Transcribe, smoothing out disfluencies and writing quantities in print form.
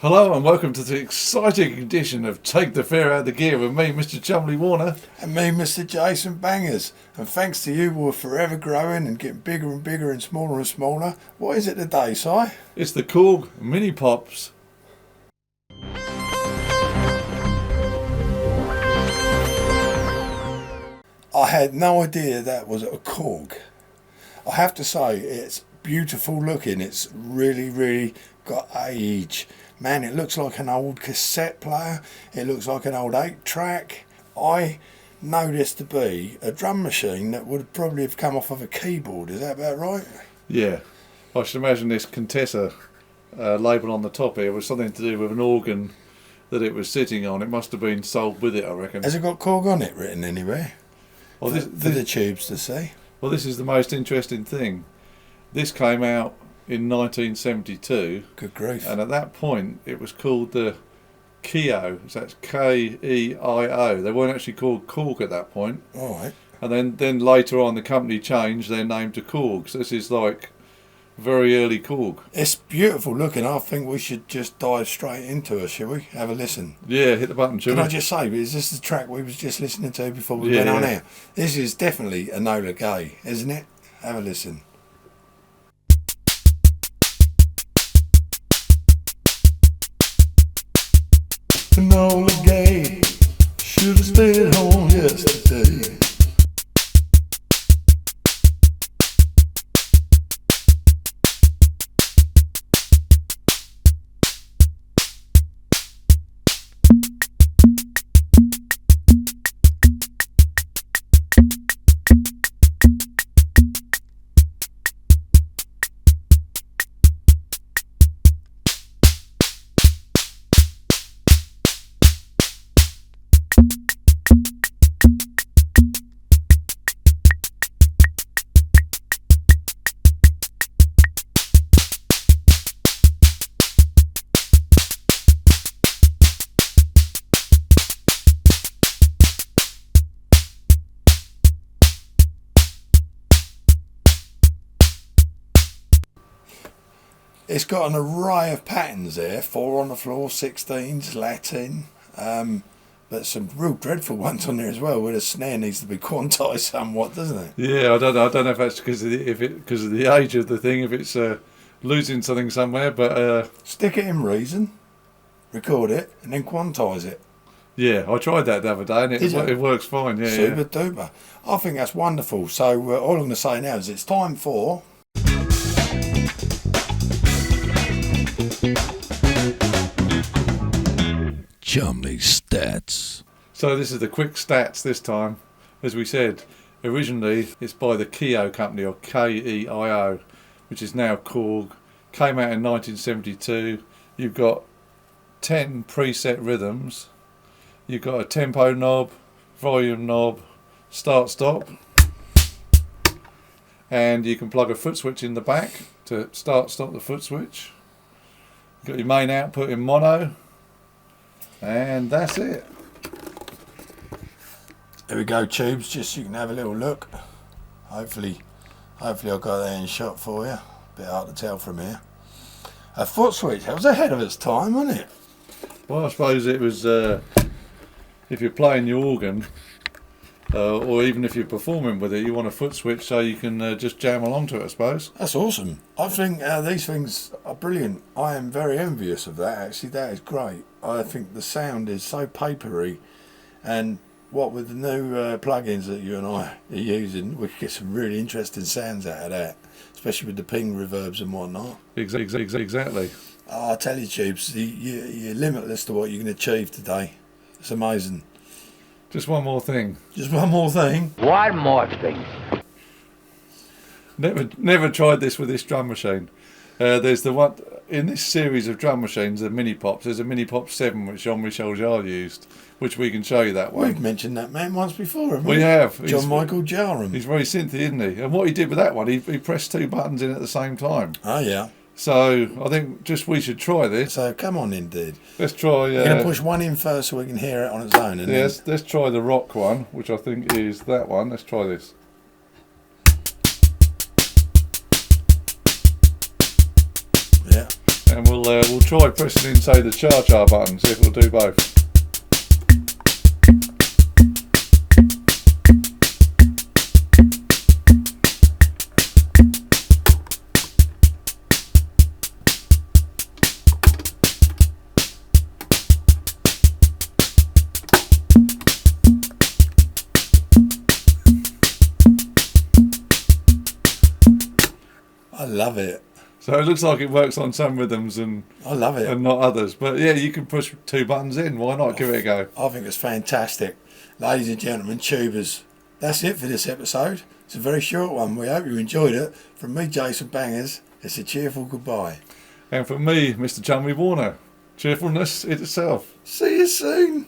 Hello and welcome to the exciting edition of Take the Fear Out of the Gear with me, Mr. Chumley Warner. And me, Mr. Jason Bangers. And thanks to you, we're forever growing and getting bigger and bigger and smaller. What is it today, Si? It's the Korg minipops. I had no idea that was a Korg. I have to say, it's beautiful looking. It's really got age. Man, it looks like an old cassette player. It looks like an old 8-track. I know this to be a drum machine that would probably have come off of a keyboard. Is that about right? Yeah. I should imagine this Contessa label on the top here was something to do with an organ that it was sitting on. It must have been sold with it, I reckon. Has it got Korg on it written anywhere? Well, for the tubes to see? Well, this is the most interesting thing. This came out in 1972. Good grief. And at that point, it was called the Keio. So that's Keio. They weren't actually called Korg at that point. All right. And then later on, the company changed their name to Korg. So this is like very early Korg. It's beautiful looking. I think we should just dive straight into it, shall we? Have a listen. Yeah, hit the button, Can I just say, is this the track we was just listening to before we went on air? This is definitely Enola Gay, isn't it? Have a listen. Enola Gay, should have stayed home yesterday. It's got an array of patterns there, 4 on the floor, 16s, Latin, but some real dreadful ones on there as well, where the snare needs to be quantised somewhat, doesn't it? Yeah, I don't know if that's because of the age of the thing, if it's losing something somewhere, but stick it in Reason, record it, and then quantise it. Yeah, I tried that the other day, and it works fine. Yeah, super duper. I think that's wonderful. So all I'm going to say now is it's time for Chumley Stats. So this is the quick stats this time. As we said, originally it's by the Keio company, or Keio, which is now Korg. Came out in 1972. You've got 10 preset rhythms. You've got a tempo knob, volume knob, start-stop. And you can plug a footswitch in the back to start-stop the footswitch. You've got your main output in mono. And that's it. There we go, tubes, just so you can have a little look. Hopefully I've got that in shot for you. Bit hard to tell from here. A footswitch, that was ahead of its time, wasn't it? Well, I suppose it was, if you're playing your organ, or even if you're performing with it, you want a foot switch so you can just jam along to it, I suppose. That's awesome. I think these things are brilliant. I am very envious of that, actually. That is great. I think the sound is so papery, and what with the new plugins that you and I are using, we can get some really interesting sounds out of that, especially with the ping reverbs and whatnot. Exactly. Oh, I tell you, Tubes, you're limitless to what you can achieve today. It's amazing. Just one more thing. Just one more thing. One more thing. Never tried this with this drum machine. There's the one in this series of drum machines, the minipops. There's a minipop 7 which Jean-Michel Jarre used, which we can show you that one. We've mentioned that man once before, haven't we? We have. Jean-Michel Jarre. He's very synthy, isn't he? And what he did with that one, he pressed 2 buttons in at the same time. Oh yeah. So I think just we should try this. So come on, indeed. Let's try. We're going to push one in first so we can hear it on its own. And let's try the rock one, which I think is that one. Let's try this. Yeah. and we'll try pressing in, say, the cha-cha button, see if it'll do both. I love it. So it looks like it works on some rhythms and I love it. and not others. But yeah, you can push 2 buttons in. Why not? Give it a go. I think it's fantastic. Ladies and gentlemen, tubers, that's it for this episode. It's a very short one. We hope you enjoyed it. From me, Jason Bangers, it's a cheerful goodbye. And from me, Mr. Chumley Warner, cheerfulness itself. See you soon.